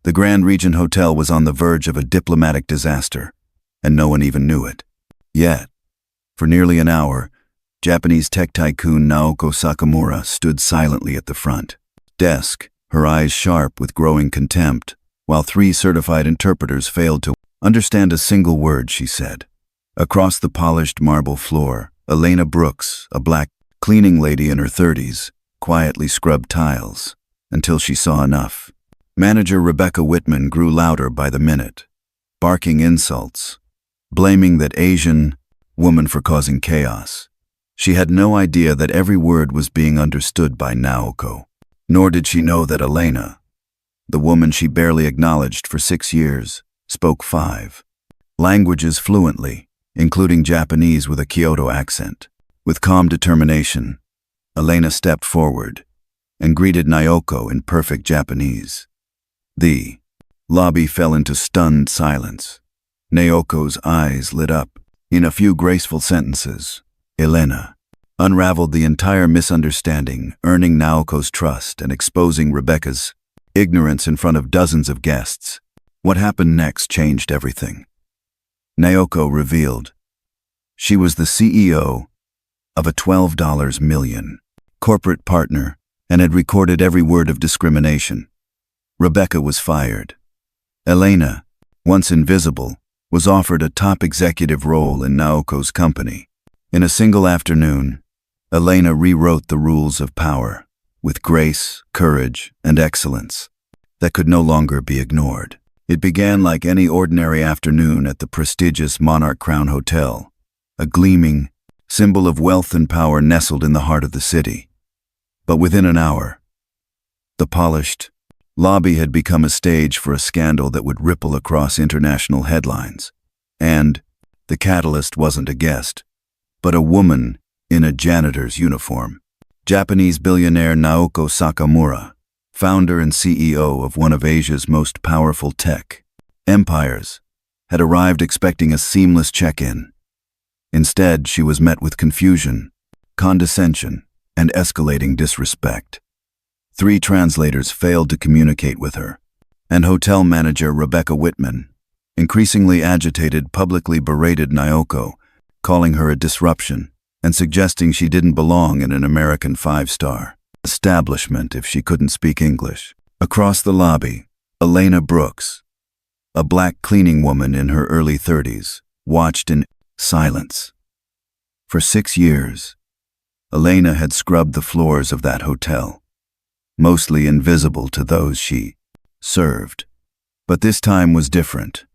The Grand Regent Hotel was on the verge of a diplomatic disaster, and no one even knew it. Yet, for nearly an hour, Japanese tech tycoon Naoko Sakamura stood silently at the front desk, her eyes sharp with growing contempt, while 3 certified interpreters failed to understand a single word she said. Across the polished marble floor, Elena Brooks, a black cleaning lady in her 30s, quietly scrubbed tiles until she saw enough. Manager Rebecca Whitman grew louder by the minute, barking insults, blaming that Asian woman for causing chaos. She had no idea that every word was being understood by Naoko, nor did she know that Elena, the woman she barely acknowledged for 6 years, spoke 5 languages fluently, including Japanese with a Kyoto accent. With calm determination, Elena stepped forward and greeted Naoko in perfect Japanese. The lobby fell into stunned silence. Naoko's eyes lit up. In a few graceful sentences, Elena unraveled the entire misunderstanding, earning Naoko's trust and exposing Rebecca's ignorance in front of dozens of guests. What happened next changed everything. Naoko revealed she was the CEO of a $12 million corporate partner and had recorded every word of discrimination. Rebecca was fired. Elena, once invisible, was offered a top executive role in Naoko's company. In a single afternoon, Elena rewrote the rules of power with grace, courage, and excellence that could no longer be ignored. It began like any ordinary afternoon at the prestigious Monarch Crown Hotel, a gleaming symbol of wealth and power nestled in the heart of the city. But within an hour, the polished lobby had become a stage for a scandal that would ripple across international headlines. And the catalyst wasn't a guest, but a woman in a janitor's uniform. Japanese billionaire Naoko Sakamura, founder and CEO of one of Asia's most powerful tech empires, had arrived expecting a seamless check-in. Instead, she was met with confusion, condescension, and escalating disrespect. 3 translators failed to communicate with her, and hotel manager Rebecca Whitman, increasingly agitated, publicly berated Naoko, calling her a disruption and suggesting she didn't belong in an American 5-star establishment if she couldn't speak English. Across the lobby, Elena Brooks, a black cleaning woman in her early 30s, watched in silence. For 6 years, Elena had scrubbed the floors of that hotel, mostly invisible to those she served. But this time was different.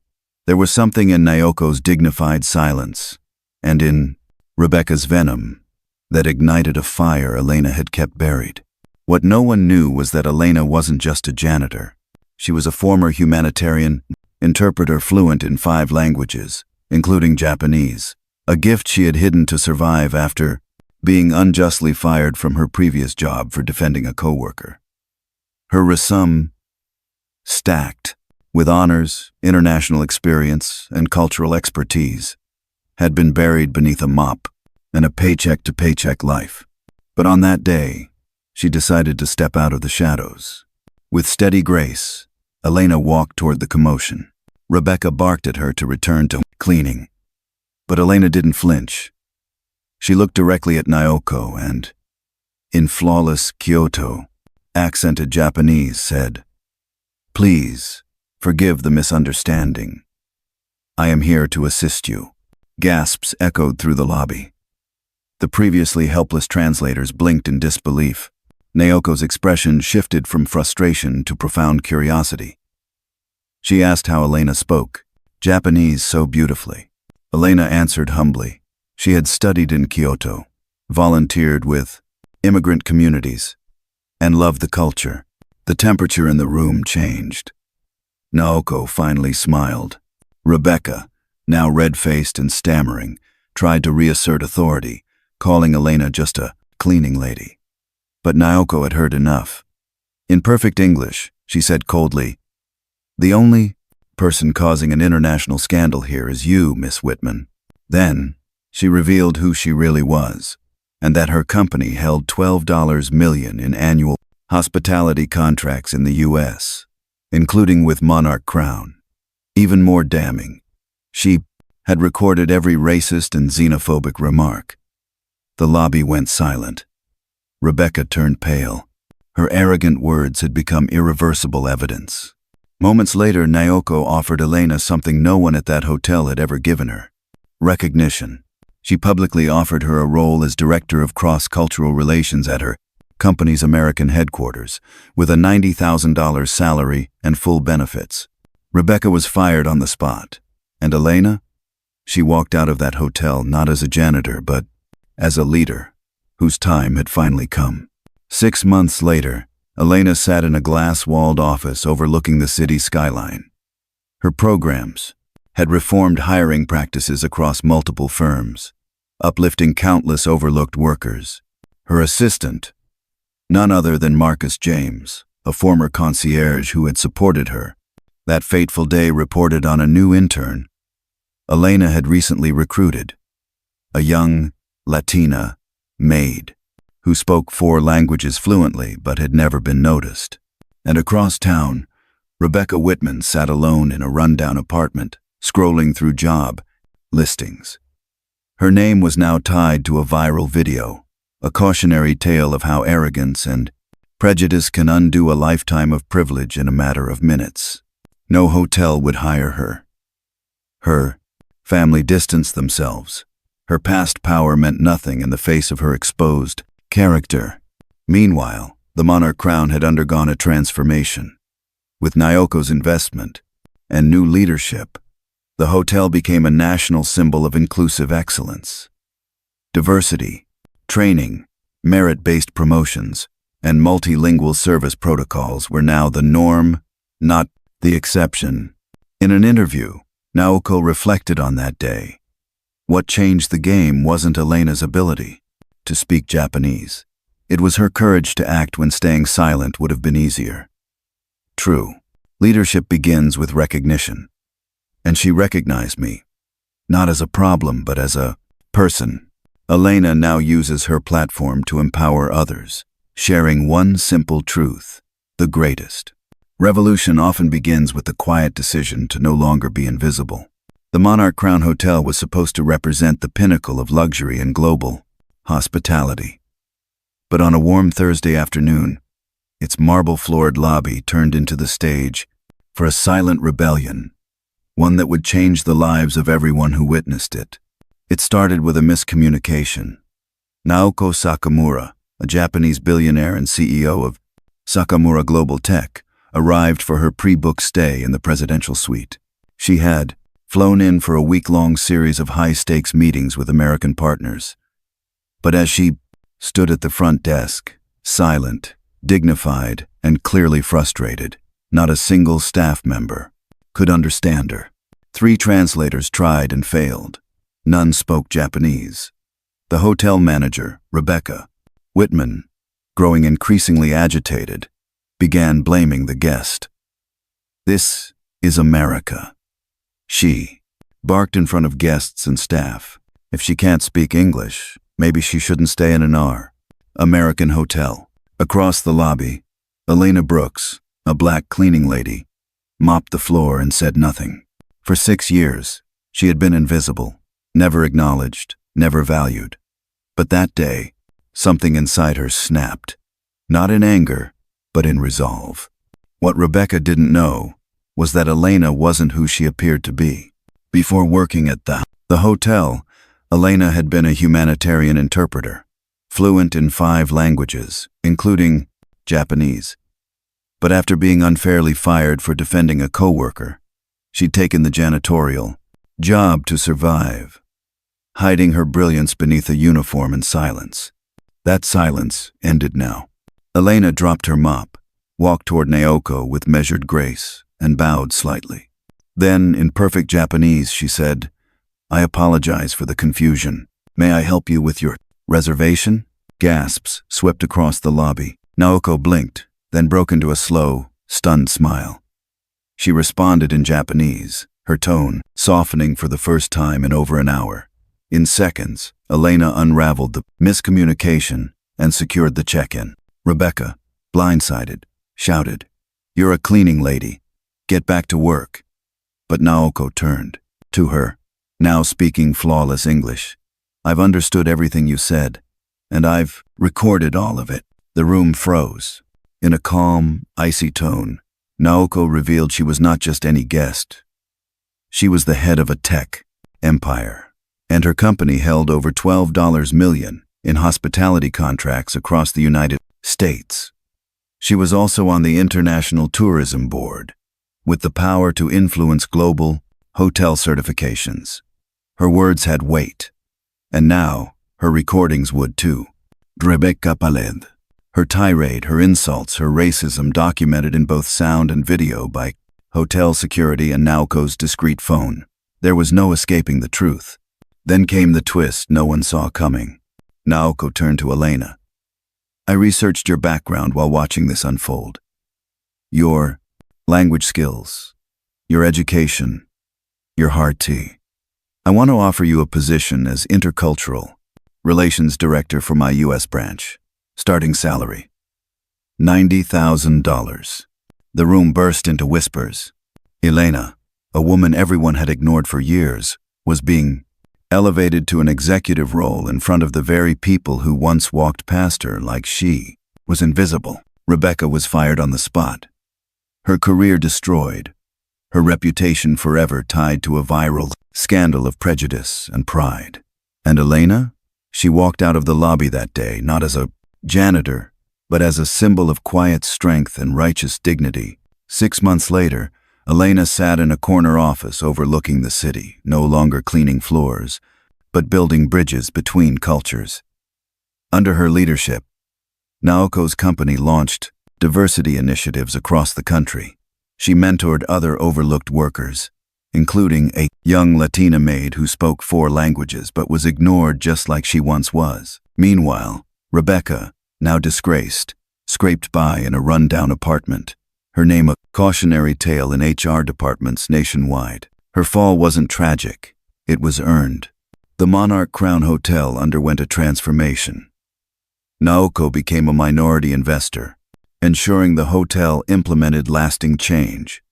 There was something in Naoko's dignified silence, and in Rebecca's venom, that ignited a fire Elena had kept buried. What no one knew was that Elena wasn't just a janitor. She was a former humanitarian interpreter fluent in 5 languages, including Japanese, a gift she had hidden to survive after being unjustly fired from her previous job for defending a coworker. Her resume, stacked with honors, international experience, and cultural expertise, had been buried beneath a mop and a paycheck-to-paycheck life. But on that day, she decided to step out of the shadows. With steady grace, Elena walked toward the commotion. Rebecca barked at her to return to cleaning. But Elena didn't flinch. She looked directly at Naoko and, in flawless Kyoto, accented Japanese, said, "Please, forgive the misunderstanding. I am here to assist you." Gasps echoed through the lobby. The previously helpless translators blinked in disbelief. Naoko's expression shifted from frustration to profound curiosity. She asked how Elena spoke Japanese so beautifully. Elena answered humbly. She had studied in Kyoto, volunteered with immigrant communities, and loved the culture. The temperature in the room changed. Naoko finally smiled. Rebecca, now red-faced and stammering, tried to reassert authority, calling Elena just a cleaning lady. But Naoko had heard enough. In perfect English, she said coldly, "The only person causing an international scandal here is you, Miss Whitman." Then, she revealed who she really was, and that her company held $12 million in annual hospitality contracts in the U.S., including with monarch crown. Even more damning, she had recorded every racist and xenophobic remark. The lobby went silent. Rebecca turned pale. Her arrogant words had become irreversible evidence. Moments later, Naoko offered Elena something no one at that hotel had ever given her: recognition. She publicly offered her a role as Director of Cross-Cultural Relations at her company's American headquarters, with a $90,000 salary and full benefits. Rebecca was fired on the spot. And Elena? She walked out of that hotel not as a janitor, but as a leader, whose time had finally come. 6 months later, Elena sat in a glass-walled office overlooking the city skyline. Her programs had reformed hiring practices across multiple firms, uplifting countless overlooked workers. Her assistant, none other than Marcus James, a former concierge who had supported her, that fateful day reported on a new intern Elena had recently recruited, a young Latina Maid, who spoke 4 languages fluently but had never been noticed. And across town, Rebecca Whitman sat alone in a rundown apartment, scrolling through job listings. Her name was now tied to a viral video, a cautionary tale of how arrogance and prejudice can undo a lifetime of privilege in a matter of minutes. No hotel would hire her. Her family distanced themselves. Her past power meant nothing in the face of her exposed character. Meanwhile, the monarch crown had undergone a transformation. With Naoko's investment and new leadership, the hotel became a national symbol of inclusive excellence. Diversity, training, merit-based promotions, and multilingual service protocols were now the norm, not the exception. In an interview, Naoko reflected on that day. What changed the game wasn't Elena's ability to speak Japanese. It was her courage to act when staying silent would have been easier. True, leadership begins with recognition. And she recognized me, not as a problem but as a person. Elena now uses her platform to empower others, sharing one simple truth: the greatest revolution often begins with the quiet decision to no longer be invisible. The Monarch Crown Hotel was supposed to represent the pinnacle of luxury and global hospitality. But on a warm Thursday afternoon, its marble-floored lobby turned into the stage for a silent rebellion, one that would change the lives of everyone who witnessed it. It started with a miscommunication. Naoko Sakamura, a Japanese billionaire and CEO of Sakamura Global Tech, arrived for her pre-booked stay in the presidential suite. She had flown in for a week-long series of high-stakes meetings with American partners. But as she stood at the front desk, silent, dignified, and clearly frustrated, not a single staff member could understand her. 3 translators tried and failed. None spoke Japanese. The hotel manager, Rebecca Whitman, growing increasingly agitated, began blaming the guest. "This is America," she barked in front of guests and staff. "If she can't speak English, maybe she shouldn't stay in an American hotel." Across the lobby, Elena Brooks, a black cleaning lady, mopped the floor and said nothing. For 6 years, she had been invisible, never acknowledged, never valued. But that day, something inside her snapped, not in anger, but in resolve. What Rebecca didn't know was that Elena wasn't who she appeared to be. Before working at the hotel, Elena had been a humanitarian interpreter, fluent in 5 languages, including Japanese. But after being unfairly fired for defending a coworker, she'd taken the janitorial job to survive, hiding her brilliance beneath a uniform in silence. That silence ended now. Elena dropped her mop, walked toward Naoko with measured grace, and bowed slightly. Then, in perfect Japanese, she said, "I apologize for the confusion. May I help you with your reservation?" Gasps swept across the lobby. Naoko blinked, then broke into a slow, stunned smile. She responded in Japanese, her tone softening for the first time in over an hour. In seconds, Elena unraveled the miscommunication and secured the check-in. Rebecca, blindsided, shouted, "You're a cleaning lady. Get back to work." But Naoko turned to her, now speaking flawless English. "I've understood everything you said, and I've recorded all of it." The room froze. In a calm, icy tone, Naoko revealed she was not just any guest. She was the head of a tech empire, and her company held over $12 million in hospitality contracts across the United States. She was also on the International Tourism Board, with the power to influence global hotel certifications. Her words had weight, and now her recordings would too. Rebecca Paled. Her tirade, her insults, her racism documented in both sound and video by hotel security and Naoko's discreet phone. There was no escaping the truth. Then came the twist no one saw coming. Naoko turned to Elena. "I researched your background while watching this unfold. Your language skills, your education, your hard tea. I want to offer you a position as intercultural relations director for my U.S. branch. Starting salary, $90,000. The room burst into whispers. Elena, a woman everyone had ignored for years, was being elevated to an executive role in front of the very people who once walked past her like she was invisible. Rebecca was fired on the spot. Her career destroyed, her reputation forever tied to a viral scandal of prejudice and pride. And Elena? She walked out of the lobby that day not as a janitor, but as a symbol of quiet strength and righteous dignity. 6 months later, Elena sat in a corner office overlooking the city, no longer cleaning floors, but building bridges between cultures. Under her leadership, Naoko's company launched diversity initiatives across the country. She mentored other overlooked workers, including a young Latina maid who spoke 4 languages but was ignored just like she once was. Meanwhile, Rebecca, now disgraced, scraped by in a run-down apartment, her name a cautionary tale in HR departments nationwide. Her fall wasn't tragic, it was earned. The Monarch Crown Hotel underwent a transformation. Naoko became a minority investor, ensuring the hotel implemented lasting change.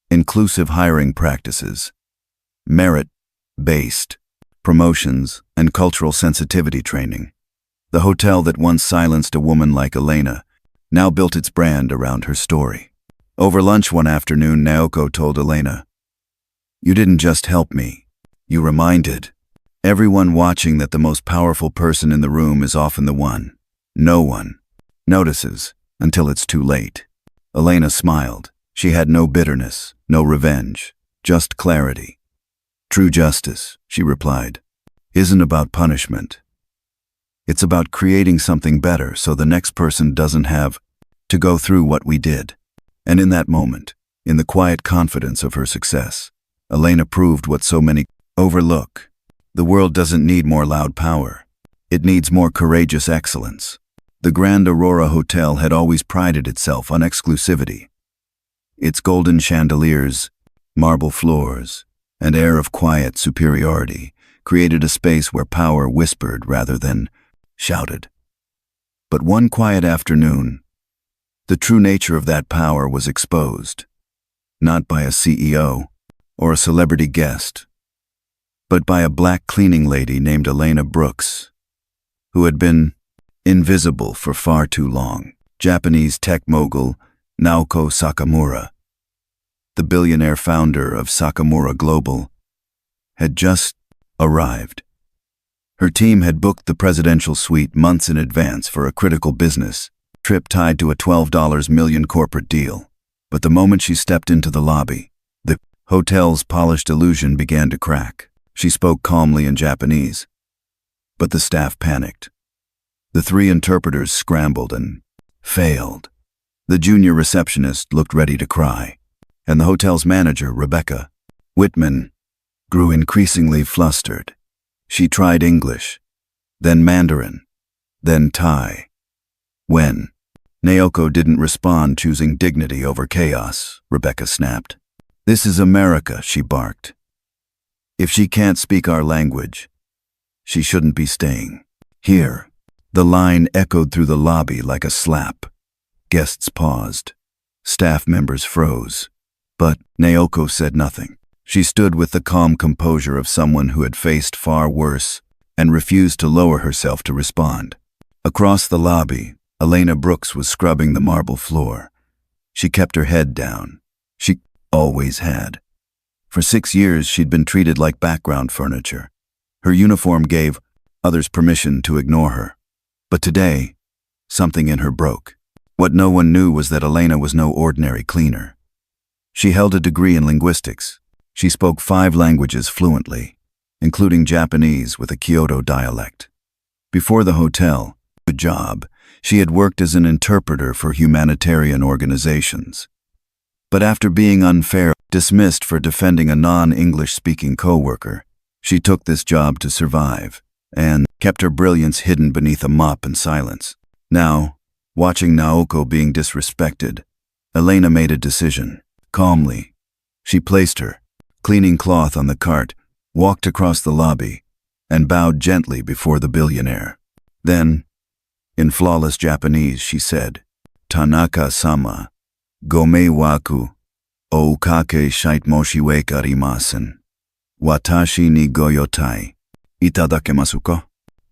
Inclusive hiring practices, merit-based promotions, and cultural sensitivity training. The hotel that once silenced a woman like Elena now built its brand around her story. Over lunch one afternoon, Naoko told Elena, "You didn't just help me. You reminded everyone watching that the most powerful person in the room is often the one no one notices until it's too late." Elena smiled. She had no bitterness, no revenge, just clarity. "True justice," she replied, "isn't about punishment. It's about creating something better so the next person doesn't have to go through what we did." And in that moment, in the quiet confidence of her success, Elena proved what so many overlook. The world doesn't need more loud power. It needs more courageous excellence. The Grand Aurora Hotel had always prided itself on exclusivity. Its golden chandeliers, marble floors, and air of quiet superiority created a space where power whispered rather than shouted. But one quiet afternoon, the true nature of that power was exposed, not by a CEO or a celebrity guest, but by a black cleaning lady named Elena Brooks, who had been invisible for far too long. Japanese tech mogul Naoko Sakamura, the billionaire founder of Sakamura Global, had just arrived. Her team had booked the presidential suite months in advance for a critical business trip tied to a $12 million corporate deal. But the moment she stepped into the lobby, the hotel's polished illusion began to crack. She spoke calmly in Japanese, but the staff panicked. The 3 interpreters scrambled and failed. The junior receptionist looked ready to cry, and the hotel's manager, Rebecca Whitman, grew increasingly flustered. She tried English, then Mandarin, then Thai. When Naoko didn't respond, choosing dignity over chaos, Rebecca snapped. "This is America," she barked. "If she can't speak our language, she shouldn't be staying here." The line echoed through the lobby like a slap. Guests paused. Staff members froze. But Naoko said nothing. She stood with the calm composure of someone who had faced far worse and refused to lower herself to respond. Across the lobby, Elena Brooks was scrubbing the marble floor. She kept her head down. She always had. For 6 years, she'd been treated like background furniture. Her uniform gave others permission to ignore her. But today, something in her broke. What no one knew was that Elena was no ordinary cleaner. She held a degree in linguistics. She spoke 5 languages fluently, including Japanese with a Kyoto dialect. Before the hotel, a job, she had worked as an interpreter for humanitarian organizations. But after being unfairly dismissed for defending a non-English-speaking coworker, she took this job to survive and kept her brilliance hidden beneath a mop and silence. Now, watching Naoko being disrespected, Elena made a decision. Calmly, she placed her cleaning cloth on the cart, walked across the lobby, and bowed gently before the billionaire. Then, in flawless Japanese, she said, "Tanaka-sama, gomei waku, o kake shitmoshi arimasen. Watashi ni goyotai, itadakemasu ka?"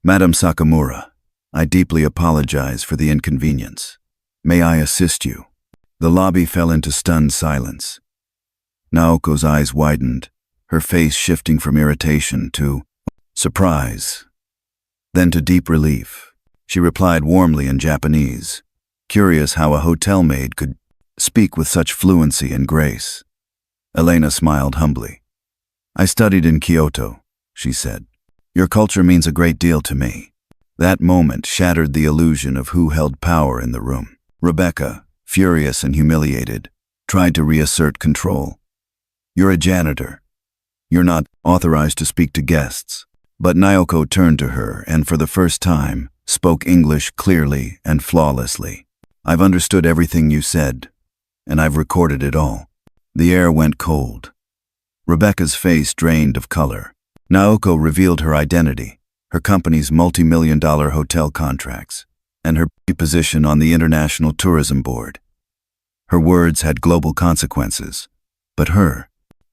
Madam Sakamura, I deeply apologize for the inconvenience. May I assist you? The lobby fell into stunned silence. Naoko's eyes widened, her face shifting from irritation to surprise, then to deep relief. She replied warmly in Japanese, curious how a hotel maid could speak with such fluency and grace. Elena smiled humbly. "I studied in Kyoto," she said. "Your culture means a great deal to me." That moment shattered the illusion of who held power in the room. Rebecca, furious and humiliated, tried to reassert control. "You're a janitor. You're not authorized to speak to guests." But Naoko turned to her and for the first time spoke English clearly and flawlessly. "I've understood everything you said, and I've recorded it all." The air went cold. Rebecca's face drained of color. Naoko revealed her identity, her company's multi-million-dollar hotel contracts, and her position on the International Tourism Board. Her words had global consequences, but her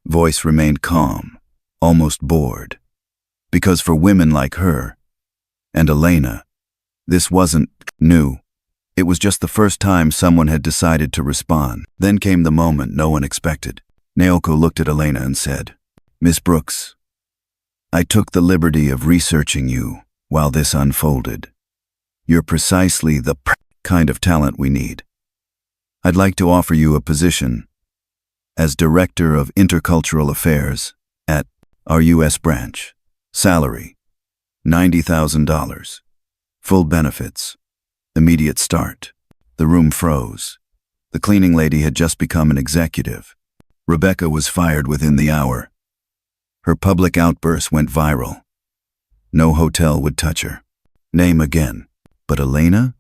voice remained calm, almost bored. Because for women like her, and Elena, this wasn't new. It was just the first time someone had decided to respond. Then came the moment no one expected. Naoko looked at Elena and said, "Miss Brooks, I took the liberty of researching you while this unfolded. You're precisely the kind of talent we need. I'd like to offer you a position as Director of Intercultural Affairs at our U.S. branch. Salary, $90,000. Full benefits. Immediate start." The room froze. The cleaning lady had just become an executive. Rebecca was fired within the hour. Her public outburst went viral. No hotel would touch her. Name again. But Elena?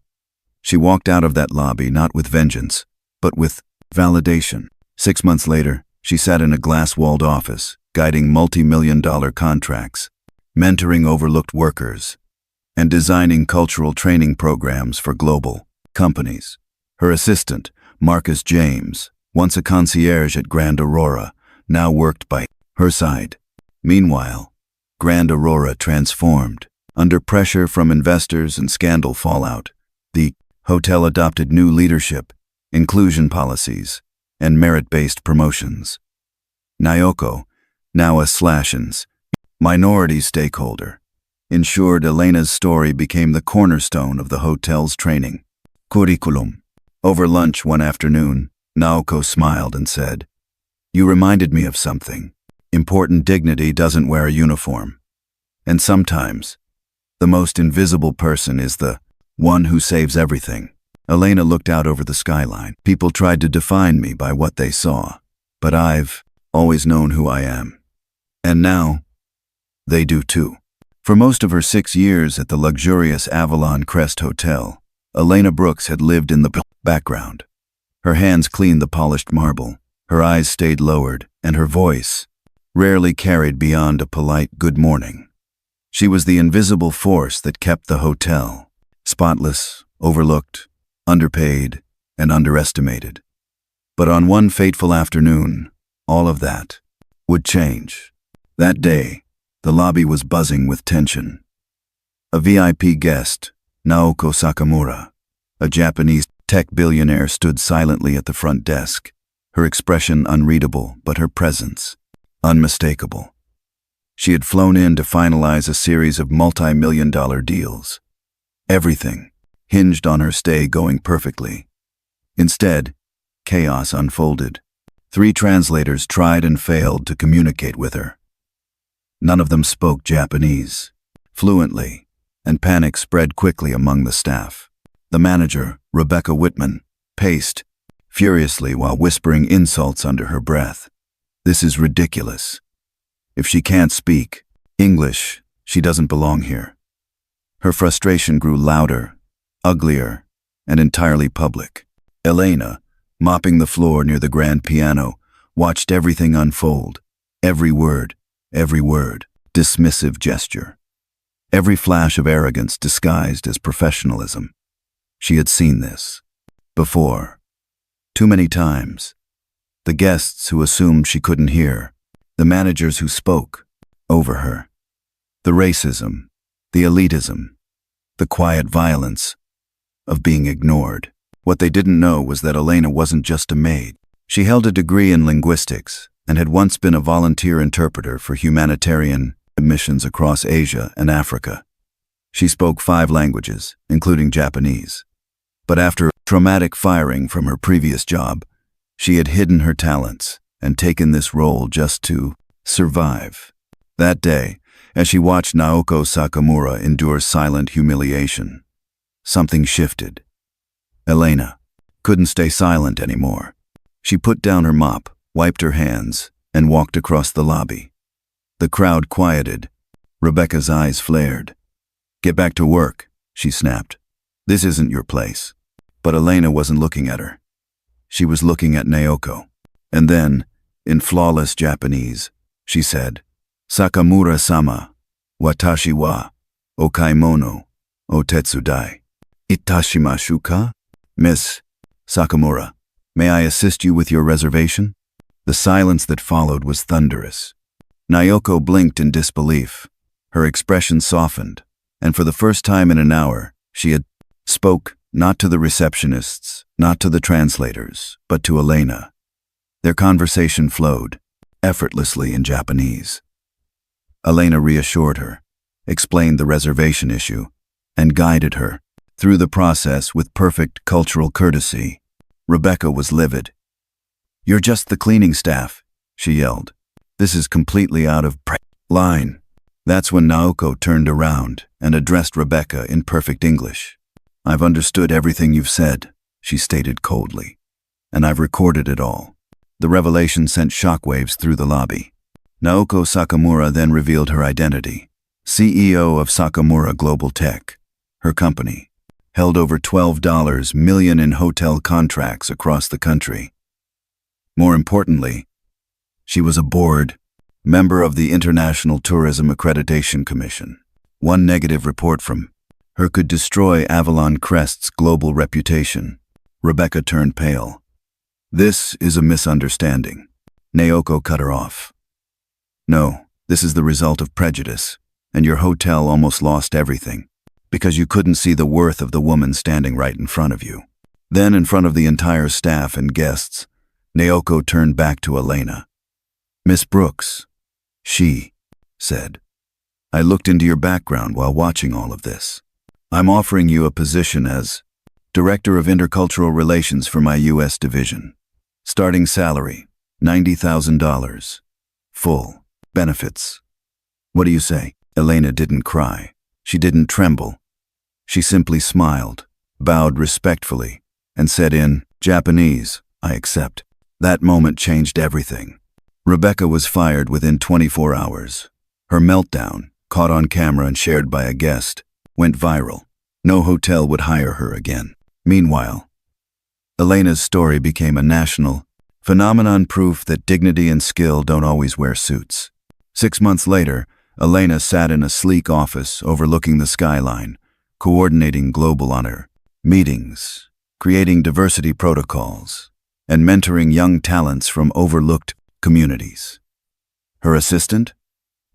She walked out of that lobby not with vengeance, but with validation. 6 months later, she sat in a glass-walled office, guiding multi-million-dollar contracts, mentoring overlooked workers, and designing cultural training programs for global companies. Her assistant, Marcus James, once a concierge at Grand Aurora, now worked by her side. Meanwhile, Grand Aurora transformed. Under pressure from investors and scandal fallout, the hotel adopted new leadership, inclusion policies, and merit-based promotions. Naoko, now a Slashins, minority stakeholder, ensured Elena's story became the cornerstone of the hotel's training curriculum. Over lunch one afternoon, Naoko smiled and said, "You reminded me of something. Important dignity doesn't wear a uniform. And sometimes, the most invisible person is the one who saves everything." Elena looked out over the skyline. "People tried to define me by what they saw, but I've always known who I am. And now, they do too." For most of her 6 years at the luxurious Avalon Crest Hotel, Elena Brooks had lived in the background. Her hands cleaned the polished marble, her eyes stayed lowered, and her voice rarely carried beyond a polite good morning. She was the invisible force that kept the hotel spotless, overlooked, underpaid, and underestimated. But on one fateful afternoon, all of that would change. That day, the lobby was buzzing with tension. A VIP guest, Naoko Sakamura, a Japanese tech billionaire, stood silently at the front desk, her expression unreadable, but her presence unmistakable. She had flown in to finalize a series of multi-million-dollar deals. Everything hinged on her stay going perfectly. Instead, chaos unfolded. 3 translators tried and failed to communicate with her. None of them spoke Japanese fluently, and panic spread quickly among the staff. The manager, Rebecca Whitman, paced furiously while whispering insults under her breath. "This is ridiculous. If she can't speak English, she doesn't belong here." Her frustration grew louder, uglier, and entirely public. Elena, mopping the floor near the grand piano, watched everything unfold. Every word, dismissive gesture. Every flash of arrogance disguised as professionalism. She had seen this before. Too many times. The guests who assumed she couldn't hear. The managers who spoke over her. The racism, the elitism, the quiet violence of being ignored. What they didn't know was that Elena wasn't just a maid. She held a degree in linguistics and had once been a volunteer interpreter for humanitarian missions across Asia and Africa. She spoke 5 languages, including Japanese. But after a traumatic firing from her previous job, she had hidden her talents and taken this role just to survive. That day, as she watched Naoko Sakamura endure silent humiliation, something shifted. Elena couldn't stay silent anymore. She put down her mop, wiped her hands, and walked across the lobby. The crowd quieted. Rebecca's eyes flared. "Get back to work," she snapped. "This isn't your place." But Elena wasn't looking at her. She was looking at Naoko. And then, in flawless Japanese, she said, "Sakamura-sama, watashi wa okaimono o tetsudai itashimashu ka?" "Miss Sakamura, may I assist you with your reservation?" The silence that followed was thunderous. Naoko blinked in disbelief. Her expression softened, and for the first time in an hour, she had spoke not to the receptionists, not to the translators, but to Elena. Their conversation flowed effortlessly in Japanese. Elena reassured her, explained the reservation issue, and guided her through the process with perfect cultural courtesy. Rebecca was livid. "You're just the cleaning staff," she yelled. "This is completely out of line." That's when Naoko turned around and addressed Rebecca in perfect English. "I've understood everything you've said," she stated coldly, "and I've recorded it all." The revelation sent shockwaves through the lobby. Naoko Sakamura then revealed her identity. CEO of Sakamura Global Tech. Her company held over $12 million in hotel contracts across the country. More importantly, she was a board member of the International Tourism Accreditation Commission. One negative report from her could destroy Avalon Crest's global reputation. Rebecca turned pale. "This is a misunderstanding." Naoko cut her off. "No, this is the result of prejudice, and your hotel almost lost everything, because you couldn't see the worth of the woman standing right in front of you." Then, in front of the entire staff and guests, Naoko turned back to Elena. "Miss Brooks," she said, "I looked into your background while watching all of this. I'm offering you a position as Director of Intercultural Relations for my U.S. division. Starting salary, $90,000. Full benefits. What do you say?" Elena didn't cry. She didn't tremble. She simply smiled, bowed respectfully, and said in Japanese, "I accept." That moment changed everything. Rebecca was fired within 24 hours. Her meltdown, caught on camera and shared by a guest, went viral. No hotel would hire her again. Meanwhile, Elena's story became a national phenomenon, proof that dignity and skill don't always wear suits. 6 months later, Elena sat in a sleek office overlooking the skyline, coordinating global honor meetings, creating diversity protocols, and mentoring young talents from overlooked communities. Her assistant?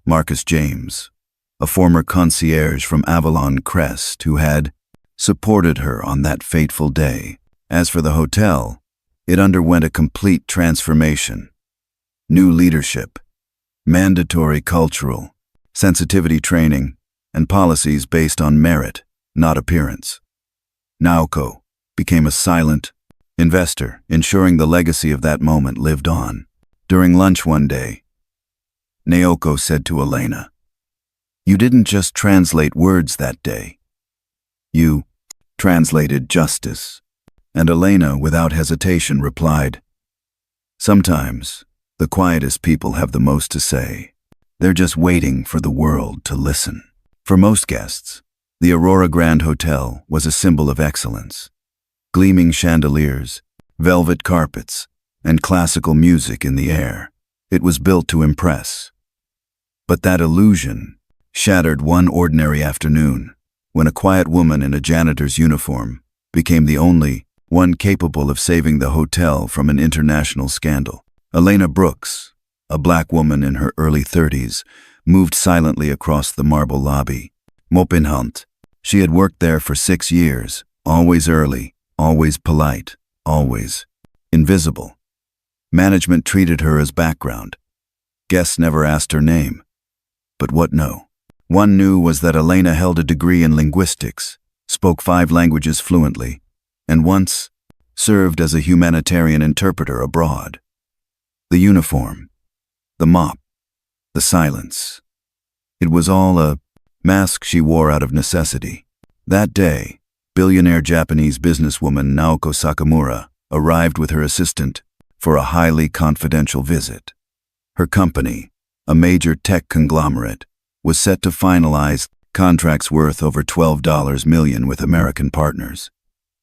Marcus James, a former concierge from Avalon Crest who had supported her on that fateful day. As for the hotel, it underwent a complete transformation. New leadership, mandatory cultural sensitivity training, and policies based on merit, not appearance. Naoko became a silent investor, ensuring the legacy of that moment lived on. During lunch one day, Naoko said to Elena, "You didn't just translate words that day. You translated justice." And Elena, without hesitation, replied, "Sometimes the quietest people have the most to say. They're just waiting for the world to listen." For most guests, the Aurora Grand Hotel was a symbol of excellence. Gleaming chandeliers, velvet carpets, and classical music in the air. It was built to impress. But that illusion shattered one ordinary afternoon when a quiet woman in a janitor's uniform became the only one capable of saving the hotel from an international scandal. Elena Brooks, a black woman in her early 30s, moved silently across the marble lobby. Mopinhunt. She had worked there for 6 years, always early, always polite, always invisible. Management treated her as background. Guests never asked her name. But what no one knew was that Elena held a degree in linguistics, spoke 5 languages fluently, and once served as a humanitarian interpreter abroad. The uniform, the mop, the silence. It was all a mask she wore out of necessity. That day, billionaire Japanese businesswoman Naoko Sakamura arrived with her assistant for a highly confidential visit. Her company, a major tech conglomerate, was set to finalize contracts worth over $12 million with American partners.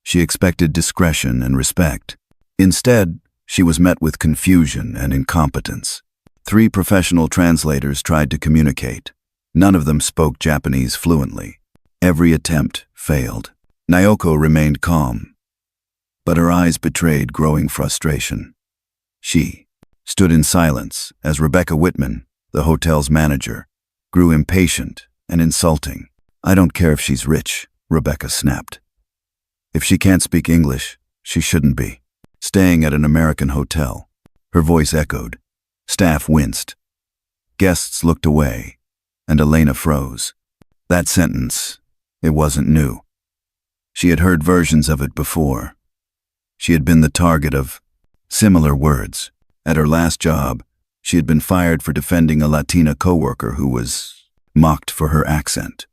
She expected discretion and respect. Instead, she was met with confusion and incompetence. 3 professional translators tried to communicate. None of them spoke Japanese fluently. Every attempt failed. Naoko remained calm, but her eyes betrayed growing frustration. She stood in silence as Rebecca Whitman, the hotel's manager, grew impatient and insulting. "I don't care if she's rich," Rebecca snapped. "If she can't speak English, she shouldn't be staying at an American hotel." Her voice echoed. Staff winced. Guests looked away, and Elena froze. That sentence, it wasn't new. She had heard versions of it before. She had been the target of similar words. At her last job, she had been fired for defending a Latina coworker who was mocked for her accent.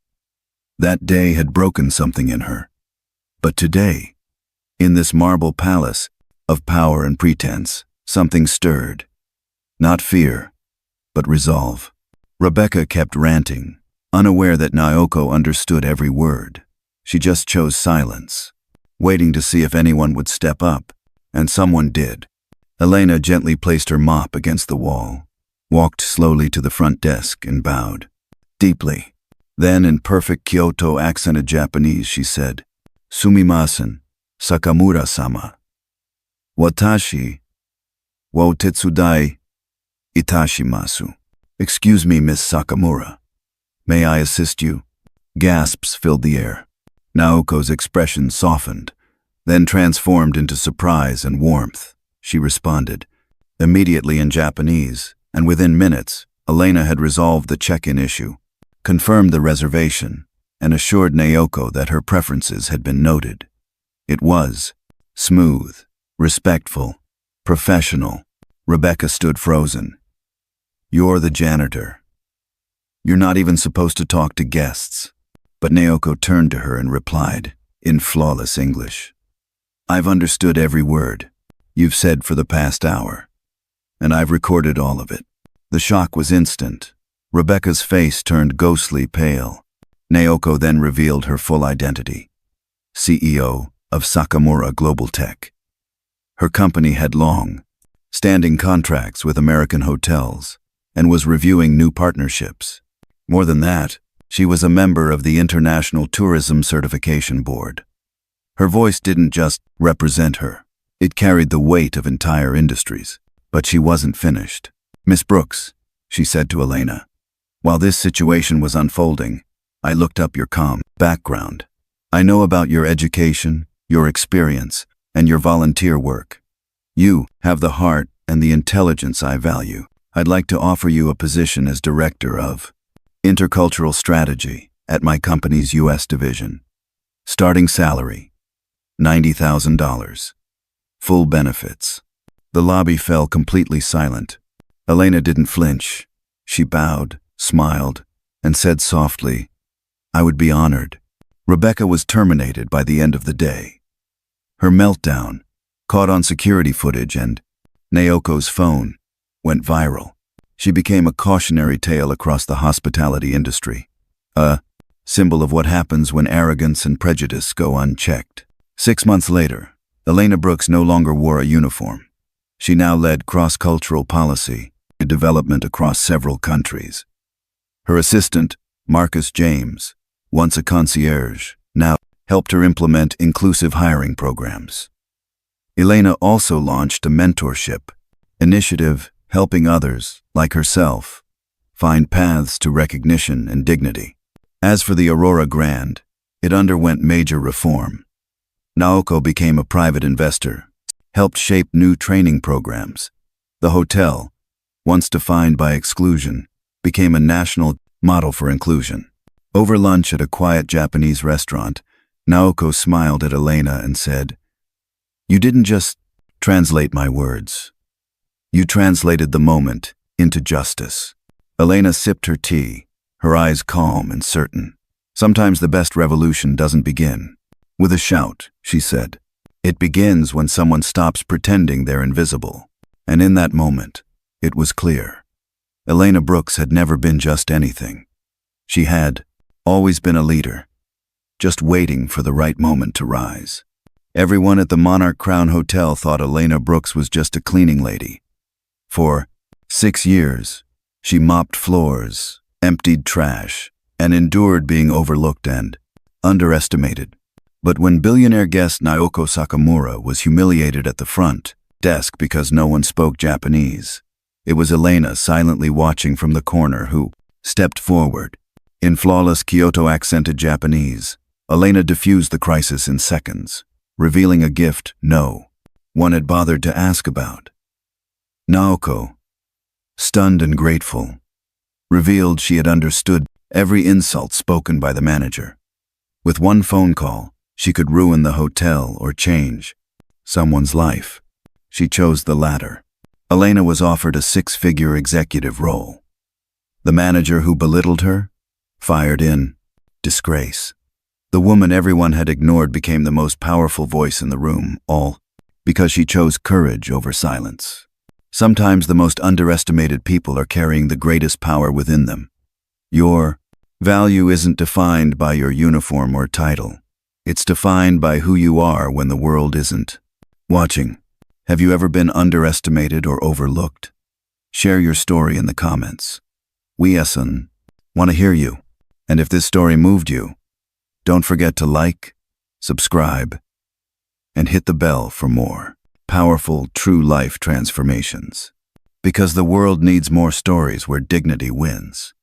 That day had broken something in her. But today, in this marble palace of power and pretense, something stirred. Not fear, but resolve. Rebecca kept ranting, unaware that Naoko understood every word. She just chose silence, waiting to see if anyone would step up, and someone did. Elena gently placed her mop against the wall, walked slowly to the front desk and bowed, deeply. Then, in perfect Kyoto accented Japanese, she said, "Sumimasen, Sakamura-sama. Watashi wo tetsudai itashimasu." "Excuse me, Miss Sakamura. May I assist you?" Gasps filled the air. Naoko's expression softened, then transformed into surprise and warmth. She responded, immediately in Japanese, and within minutes, Elena had resolved the check-in issue, confirmed the reservation, and assured Naoko that her preferences had been noted. It was smooth, respectful, professional. Rebecca stood frozen. "You're the janitor. You're not even supposed to talk to guests." But Naoko turned to her and replied, in flawless English, "I've understood every word you've said for the past hour, and I've recorded all of it." The shock was instant. Rebecca's face turned ghostly pale. Naoko then revealed her full identity: CEO of Sakamura Global Tech. Her company had long-standing contracts with American hotels and was reviewing new partnerships. More than that, she was a member of the International Tourism Certification Board. Her voice didn't just represent her. It carried the weight of entire industries. But she wasn't finished. "Miss Brooks," she said to Elena, "while this situation was unfolding, I looked up your calm background. I know about your education, your experience, and your volunteer work. You have the heart and the intelligence I value. I'd like to offer you a position as Director of Intercultural Strategy at my company's U.S. division. Starting salary, $90,000. Full benefits." The lobby fell completely silent. Elena didn't flinch. She bowed, smiled, and said softly, "I would be honored." Rebecca was terminated by the end of the day. Her meltdown, caught on security footage, and Naoko's phone went viral. She became a cautionary tale across the hospitality industry, a symbol of what happens when arrogance and prejudice go unchecked. 6 months later, Elena Brooks no longer wore a uniform. She now led cross-cultural policy development across several countries. Her assistant, Marcus James, once a concierge, now helped her implement inclusive hiring programs. Elena also launched a mentorship initiative helping others, like herself, find paths to recognition and dignity. As for the Aurora Grand, it underwent major reform. Naoko became a private investor, helped shape new training programs. The hotel, once defined by exclusion, became a national model for inclusion. Over lunch at a quiet Japanese restaurant, Naoko smiled at Elena and said, "You didn't just translate my words. You translated the moment into justice." Elena sipped her tea, her eyes calm and certain. "Sometimes the best revolution doesn't begin with a shout," she said. "It begins when someone stops pretending they're invisible." And in that moment, it was clear. Elena Brooks had never been just anything. She had always been a leader, just waiting for the right moment to rise. Everyone at the Monarch Crown Hotel thought Elena Brooks was just a cleaning lady. For 6 years, she mopped floors, emptied trash, and endured being overlooked and underestimated. But when billionaire guest Naoko Sakamura was humiliated at the front desk because no one spoke Japanese, it was Elena silently watching from the corner who stepped forward. In flawless Kyoto-accented Japanese, Elena diffused the crisis in seconds, revealing a gift no one had bothered to ask about. Naoko, stunned and grateful, revealed she had understood every insult spoken by the manager. With one phone call, she could ruin the hotel or change someone's life. She chose the latter. Elena was offered a 6-figure executive role. The manager who belittled her, fired in disgrace. The woman everyone had ignored became the most powerful voice in the room, all because she chose courage over silence. Sometimes the most underestimated people are carrying the greatest power within them. Your value isn't defined by your uniform or title. It's defined by who you are when the world isn't watching. Have you ever been underestimated or overlooked? Share your story in the comments. We want to hear you. And if this story moved you, don't forget to like, subscribe, and hit the bell for more powerful, true life transformations. Because the world needs more stories where dignity wins.